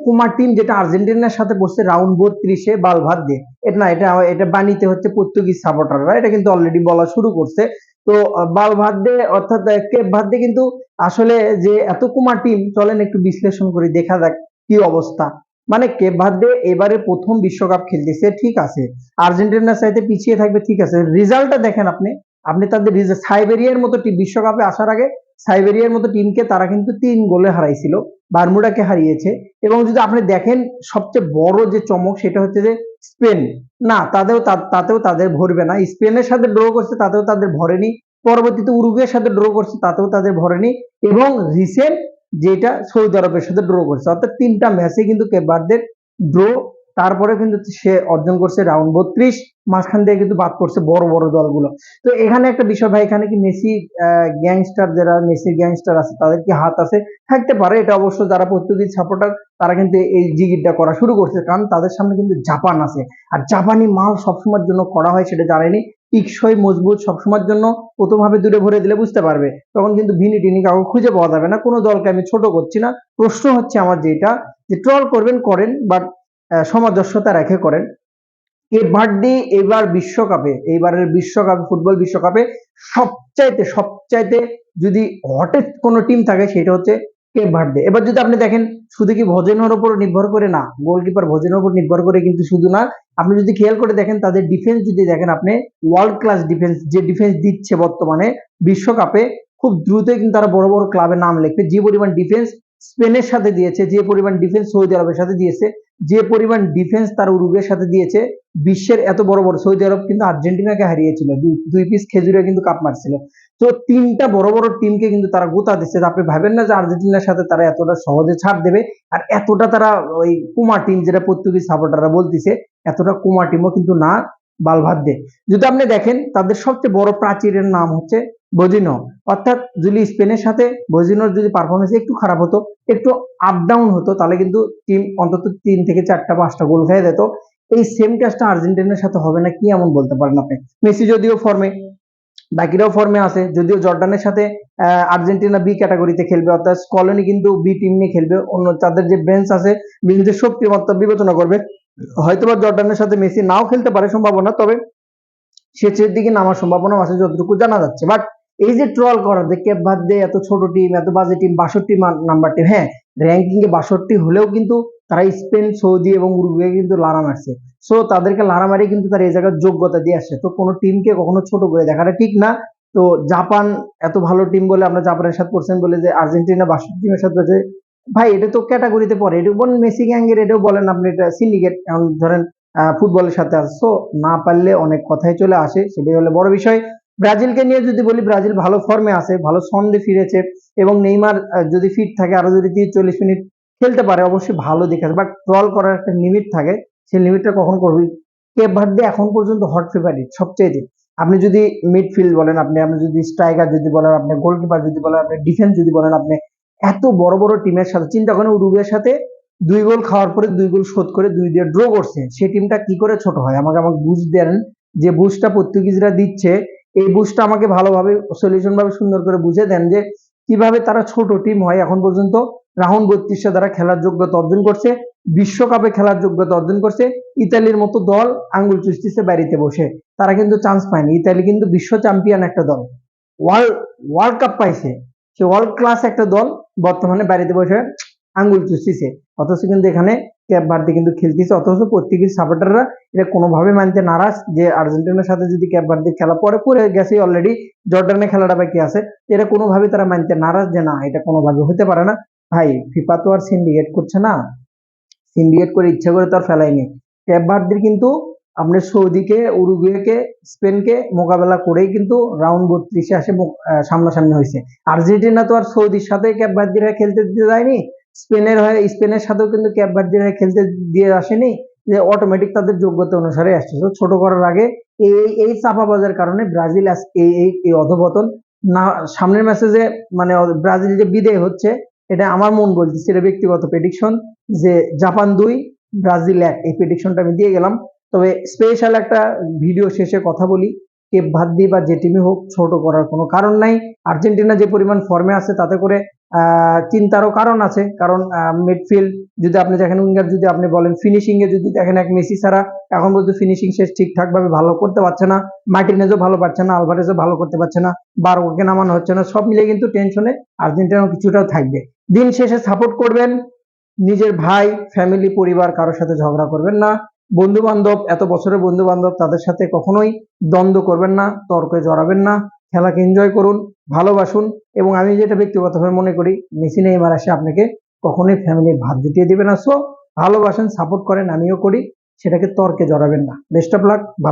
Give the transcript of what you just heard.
Kumar team যেটা আর্জেন্টিনার সাথে বসছে রাউন্ড 32-এ বালভার্দে, এটা না, এটা বানিতে হচ্ছে পর্তুগিজ সাপোর্টাররা, এটা কিন্তু অলরেডি বলা শুরু করছে। তো বালভার্দে অর্থাৎ কেপ ভার্দে কিন্তু আসলে যে এত কুমার টিম, চলেন একটু বিশ্লেষণ করে দেখা যাক কি অবস্থা। মানে কেপ ভার্দে এবারে প্রথম বিশ্বকাপ খেলতেছে, ঠিক আছে, আর্জেন্টিনার চাইতে পিছিয়ে থাকবে, ঠিক আছে, রেজাল্টটা দেখেন আপনি। আপনি তাদের সাইবেরিয়ার মতো টিম বিশ্বকাপে আসার আগে সাইবেরিয়ার মতো টিমকে তারা কিন্তু 3 গোলে হারাইছিল, বারমুডাকে হারিয়েছে। এবং যদি আপনি দেখেন সবচেয়ে বড় যে চমক সেটা হচ্ছে যে স্পেন, না তাতেও তাদের ভরবে না, স্পেনের সাথে ড্র করছে তাতেও তাদের ভরেনি, পরবর্তীতে উরুগুয়ের সাথে ড্র করছে তাতেও তাদের ভরেনি, এবং রিসেন্ট যেটা সৌদি আরবের সাথে ড্র করছে, অর্থাৎ 3টা ম্যাচে কিন্তু কেপ ভার্দের ড্র। তারপরে কিন্তু সে অর্জন করছে রাউন্ড 32, মাঝখান দিয়ে কিন্তু বাদ করছে বড় বড় দলগুলো। তো এখানে একটা বিষয় ভাই, এখানে কি মেসি গ্যাংস্টার, যারা মেসি গ্যাংস্টার আছে তাদের কি হাত আছে? থাকতে পারে, এটা অবশ্য যারা পর্তুগিজ সাপোর্টার তারা কিন্তু এই জিগিরটা করা শুরু করছে, কারণ তাদের সামনে কিন্তু জাপান আছে, আর জাপানি মাল সবসময়ের জন্য করা হয় সেটা জানেনি, টিকসই মজবুত, সবসময়ের জন্য প্রথমভাবে দূরে ভরে দিলে বুঝতে পারবে, তখন কিন্তু ভিনি টিনি কাউকে খুঁজে পাওয়া যাবে না। কোনো দলকে আমি ছোট করছি না, প্রশ্ন হচ্ছে আমার যেটা, যে ট্রল করবেন করেন, বাট সামঞ্জস্যতা রেখে করেন। কেপ ভার্দে এইবারের বিশ্বকাপে, ফুটবল বিশ্বকাপে সবচাইতে সবচাইতে যদি হটেস্ট কোনো টিম থাকে সেটা হচ্ছে কেপ ভার্দে। এবার যদি আপনি দেখেন, শুধু কি ভজেনোর উপর নির্ভর করে না, গোলকিপার ভজেনোর উপর নির্ভর করে কিন্তু শুধু না, আপনি যদি খেয়াল করে দেখেন তাদের ডিফেন্স যদি দেখেন আপনি, ওয়ার্ল্ড ক্লাস ডিফেন্স, যে ডিফেন্স দিচ্ছে বর্তমানে বিশ্বকাপে, খুব দ্রুতই কিন্তু তারা বড় বড় ক্লাবে নাম লিখবে। যে পরিমাণ ডিফেন্স স্পেনের সাথে দিয়েছে, যে পরিমাণ ডিফেন্স সৌদি আরবের সাথে দিয়েছে, যে পরিমাণ ডিফেন্স তার উরুগুয়ের সাথে দিয়েছে, বিশ্বের এত বড় বড়, সৌদি আরব কিন্তু আর্জেন্টিনাকে হারিয়েছিল, দুই পিস খেজুরে কিন্তু কাপ মারছিল। তো 3টা বড় বড় টিমকে কিন্তু তারা গোতা দিচ্ছে। আপনি ভাবেন না যে আর্জেন্টিনার সাথে তারা এতটা সহজে ছাড় দেবে, আর এতটা তারা ওই কুমা টিম, যেটা পর্তুগিজ সাপোর্টাররা বলতেছে, এতটা কুমা টিমও কিন্তু না বালভার্দে। যদি আপনি দেখেন তাদের সবচেয়ে বড় প্রাচীরের নাম হচ্ছে বজিনো, অর্থাৎ যদি স্পেনের সাথে বজিনোর যদি পারফরমেন্স একটু খারাপ হতো, একটু আপ ডাউন হতো, তাহলে কিন্তু টিম অন্তত 3 থেকে 4টা 5টা গোল খেয়ে যেত। এই সেম কাজটা আর্জেন্টিনার সাথে হবে না কি এমন বলতে পারেন আপনি? মেসি যদিও ফর্মে, বাকিরাও ফর্মে আছে, যদিও জর্ডানের সাথে আর্জেন্টিনা বি ক্যাটাগরিতে খেলবে, অর্থাৎ স্কলনি কিন্তু বি টিম নিয়ে খেলবে, অন্য তাদের যে বেঞ্চ আছে নিজেদের শক্তিমত্তা বিবেচনা করবে, হয়তোবা জর্ডানের সাথে মেসি নাও খেলতে পারে সম্ভাবনা, তবে শেষের দিকে নামার সম্ভাবনা আছে যতটুকু জানা যাচ্ছে। বাট এই যে ট্রল করা, যে কেপ ভার্দে এত ছোট টিম, এত বাজে টিম, 62 নাম্বার টিম, হ্যাঁ র্যাঙ্কিং এ 62 হলেও কিন্তু তারা স্পেন, সৌদি এবং উরুগুয়ে কিন্তু লাড়া মারছে। সো তাদেরকে লাড়া মারি কিন্তু তারা এই জায়গার যোগ্যতা দিয়ে আসছে। তো কোনো টিমকে কখনো ছোট করে দেখাটা ঠিক না। তো জাপান এত ভালো টিম বলে, আমরা জাপানের সাথে করছেন বলে যে আর্জেন্টিনা 62 টিমের সাথে আছে, ভাই এটা তো ক্যাটাগরিতে পড়ে, এটা বলেন মেসি গ্যাংয়ের, এটাও বলেন আপনি এটা সিন্ডিকেট, ধরেন ফুটবলের সাথে আছে। সো না পারলে অনেক কথাই চলে আসে, সেটাই হলো বড় বিষয়। ব্রাজিলকে নিয়ে যদি বলি, ব্রাজিল ভালো ফর্মে আছে, ভালো ছন্দে ফিরেছে, এবং নেইমার যদি ফিট থাকে, আরো যদি 30-40 মিনিট খেলতে পারে, অবশ্যই ভালো দিক আছে। বাট ট্রল করার একটা লিমিট থাকে, সেই লিমিটটা কখন করবি? কেপ ভার্দে এখন পর্যন্ত হট ফেভারিট সবচেয়ে। আপনি যদি মিডফিল্ড বলেন, আপনি যদি স্ট্রাইকার যদি বলেন, আপনি গোলকিপার যদি বলেন, আপনি ডিফেন্স যদি বলেন, আপনি এত বড় বড় টিমের সাথে চিন্তা করেন, উরুগুয়ের সাথে 2 গোল খাওয়ার পরে 2 গোল শোধ করে 2 দিয়ে ড্র করছে, সেই টিমটা কি করে ছোট হয়? আমাকে বুঝ দেন, যে বুঝটা পর্তুগিজরা দিচ্ছে, এই বুঝটা আমাকে ভালোভাবে সলিউশন ভাবে সুন্দর করে বুঝে দেন, যে কিভাবে তারা ছোট টিম হয়। এখন পর্যন্ত রাউন্ড 32 দ্বারা খেলার যোগ্যতা অর্জন করছে, বিশ্বকাপে খেলার যোগ্যতা অর্জন করছে। ইতালির মতো দল আঙ্গুল চুষতেছে বাড়িতে বসে, তারা কিন্তু চান্স পায়নি। ইতালি কিন্তু বিশ্ব চ্যাম্পিয়ন একটা দল, ওয়ার্ল্ড ওয়ার্ল্ড কাপ পাইছে, সে ওয়ার্ল্ড ক্লাস একটা দল, বর্তমানে বাড়িতে বসে আঙ্গুল চুষতেছে। অথচ কিন্তু এখানে ক্যাপ ভার্দে কিন্তু খেলতেছে, অথচ পর্তুগিজ সাপোর্টাররা এটা কোনোভাবে মানতে নারাজ, যে আর্জেন্টিনার সাথে যদি ক্যাপ ভার্দে খেলা পরে গেছে অলরেডি, জর্ডানের খেলাটা বাকি আছে, এটা কোনোভাবে তারা মানতে নারাজ, যে না এটা কোনোভাবে হতে পারে না। ভাই ফিফা তো আর সিন্ডিকেট করছে না, সিন্ডিকেট করে ইচ্ছা করে তো আর ফেলায়নি। ক্যাপ ভার্দের কিন্তু আপনার সৌদিকে, উরুগুয়েকে, স্পেনকে মোকাবেলা করেই কিন্তু রাউন্ড 32-এ আসে সামনাসামনি হয়েছে। আর্জেন্টিনা তো আর সৌদির সাথে ক্যাপ ভার্দের হয়ে খেলতে দিতে যায়নি, স্পেনের সাথেও কিন্তু ক্যাপ ভার্দের হয়ে খেলতে দিয়ে আসেনি, যে অটোমেটিক তাদের যোগ্যতা অনুসারে আসছে। তো ছোট করার আগে এই চাপাবাজের কারণে ব্রাজিল এই অধপতন। না, সামনের ম্যাচে যে মানে ব্রাজিল যে বিদায় হচ্ছে, এটা আমার মন বলতেছে, এটা ব্যক্তিগত প্রেডিকশন, যে জাপান 2, ব্রাজিল 1, এই প্রেডিকশনটা আমি দিয়ে গেলাম। তবে স্পেশাল একটা ভিডিও শেষে কথা বলি, কেপ ভার্দে বা যে টিমই হোক ছোট করার কোনো কারণ নাই। আর্জেন্টিনা যে পরিমাণ ফর্মে আছে, তাতে করে চিন্তারও কারণ আছে, কারণ মিডফিল্ড যদি আপনি দেখেন, উইঙ্গার যদি আপনি বলেন, ফিনিশিং এ যদি দেখেন, এক মেসি ছাড়া এখন পর্যন্ত ফিনিশিং শেষ ঠিকঠাক ভাবে ভালো করতে পারছে না, মার্টিনেজও ভালো পারছে না, আলভারেজও ভালো করতে পারছে না, বারোকে নামানো হচ্ছে না, সব মিলে কিন্তু টেনশনে আর্জেন্টিনাও কিছুটাও থাকবে। দিন শেষে সাপোর্ট করবেন নিজের ভাই, ফ্যামিলি, পরিবার, কারোর সাথে ঝগড়া করবেন না। বন্ধু বান্ধব, এত বছরের বন্ধু বান্ধব, তাদের সাথে কখনোই দ্বন্দ্ব করবেন না, তর্কে জড়াবেন না, খেলাকে এনজয় করুন, ভালোবাসুন। এবং আমি যেটা ব্যক্তিগতভাবে মনে করি, মেসি নেইমার এসে আপনাকে কখনোই ফ্যামিলির ভাত জুটিয়ে দিবে না। সো ভালোবাসেন, সাপোর্ট করেন, আমিও করি, সেটাকে তর্কে জড়াবেন না। Best of luck. ভালো